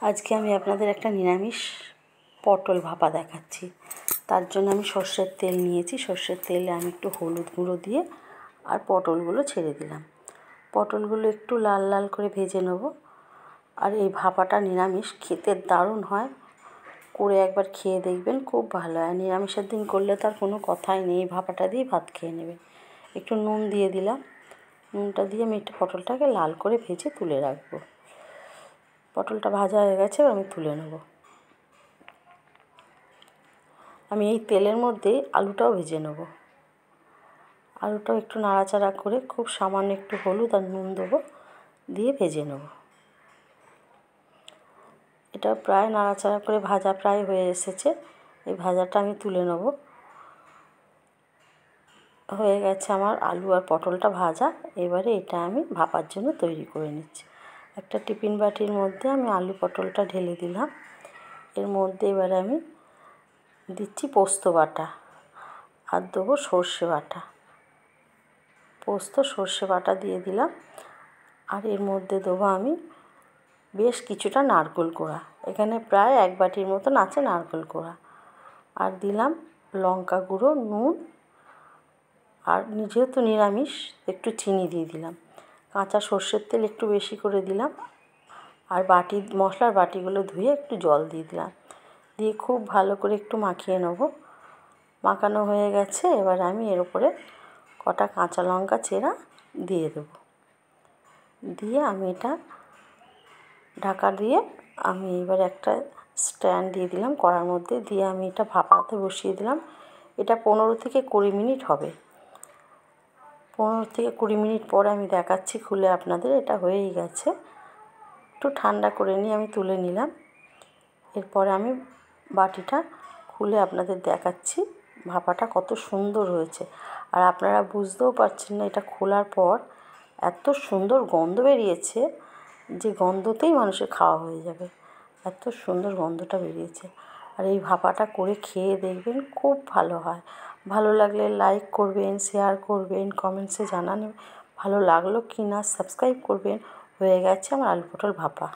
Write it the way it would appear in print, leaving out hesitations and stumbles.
আজকে আমি আপনাদের একটা নিরামিষ পটল ভাপা দেখাচ্ছি। তার জন্য আমি সর্ষের তেল নিয়েছি। সর্ষের তেলে আমি একটু হলুদ গুঁড়ো দিয়ে আর পটলগুলো ছেড়ে দিলাম। পটলগুলো একটু লাল লাল করে ভেজে নেব। আর এই ভাপাটা নিরামিষ খেতে দারুণ হয়, করে একবার খেয়ে দেখবেন, খুব ভালো হয়। নিরামিষের দিন করলে তার কোনো কথাই নেই, এই ভাপাটা দিয়ে ভাত খেয়ে নেবেন। একটু নুন দিয়ে দিলাম। নুনটা দিয়ে আমি একটু পটলটাকে লাল করে ভেজে তুলে রাখবো। পটলটা ভাজা হয়ে গেছে, আমি তুলে নেব। আমি এই তেলের মধ্যেই আলুটাও ভেজে নেব। আলুটাও একটু নাড়াচাড়া করে খুব সামান্য একটু হলুদ আর নুন দেবো, দিয়ে ভেজে নেব। এটা প্রায় নাড়াচাড়া করে ভাজা প্রায় হয়ে এসেছে। এই ভাজাটা আমি তুলে নেব। হয়ে গেছে আমার আলু আর পটলটা ভাজা। এবারে এটা আমি ভাপার জন্য তৈরি করে নিচ্ছি। একটা টিফিন বাটির মধ্যে আমি আলু পটলটা ঢেলে দিলাম। এর মধ্যে এবারে আমি দিচ্ছি পোস্ত বাটা আর দেবো সর্ষে বাটা। পোস্ত সর্ষে বাটা দিয়ে দিলাম। আর এর মধ্যে দেবো আমি বেশ কিছুটা নারকেল কোড়া। এখানে প্রায় 1 বাটির মতন আছে নারকেল কোড়া। আর দিলাম লঙ্কা গুঁড়ো, নুন, আর যেহেতু নিরামিষ একটু চিনি দিয়ে দিলাম। কাঁচা সর্ষের তেল একটু বেশি করে দিলাম। আর মশলার বাটিগুলো ধুয়ে একটু জল দিয়ে দিলাম। দিয়ে খুব ভালো করে একটু মাখিয়ে নেব। মাখানো হয়ে গেছে। এবার আমি এর উপরে কটা কাঁচা লঙ্কা চেরা দিয়ে দেবো। দিয়ে আমি এটা ঢাকা দিয়ে আমি এবার একটা স্ট্যান্ড দিয়ে দিলাম কড়ার মধ্যে, দিয়ে আমি এটা ভাপাতে বসিয়ে দিলাম। এটা 15 থেকে 20 মিনিট হবে। 15 থেকে 20 মিনিট পরে আমি দেখাচ্ছি খুলে আপনাদের। এটা হয়েই গেছে। একটু ঠান্ডা করে নিয়ে আমি তুলে নিলাম। এরপরে আমি বাটিটা খুলে আপনাদের দেখাচ্ছি ভাপাটা কত সুন্দর হয়েছে। আর আপনারা বুঝতেও পারছেন না, এটা খোলার পর এত সুন্দর গন্ধ বেরিয়েছে যে গন্ধতেই মানুষের খাওয়া হয়ে যাবে। এত সুন্দর গন্ধটা বেরিয়েছে। আর এই ভাপাটা করে খেয়ে দেখবেন, খুব ভালো হয়। ভালো লাগলে লাইক করবেন, শেয়ার করবেন, কমেন্টসে জানান ভালো লাগলো কি না, সাবস্ক্রাইব করবেন। হয়ে গেছে আমার আলু পটল ভাপা।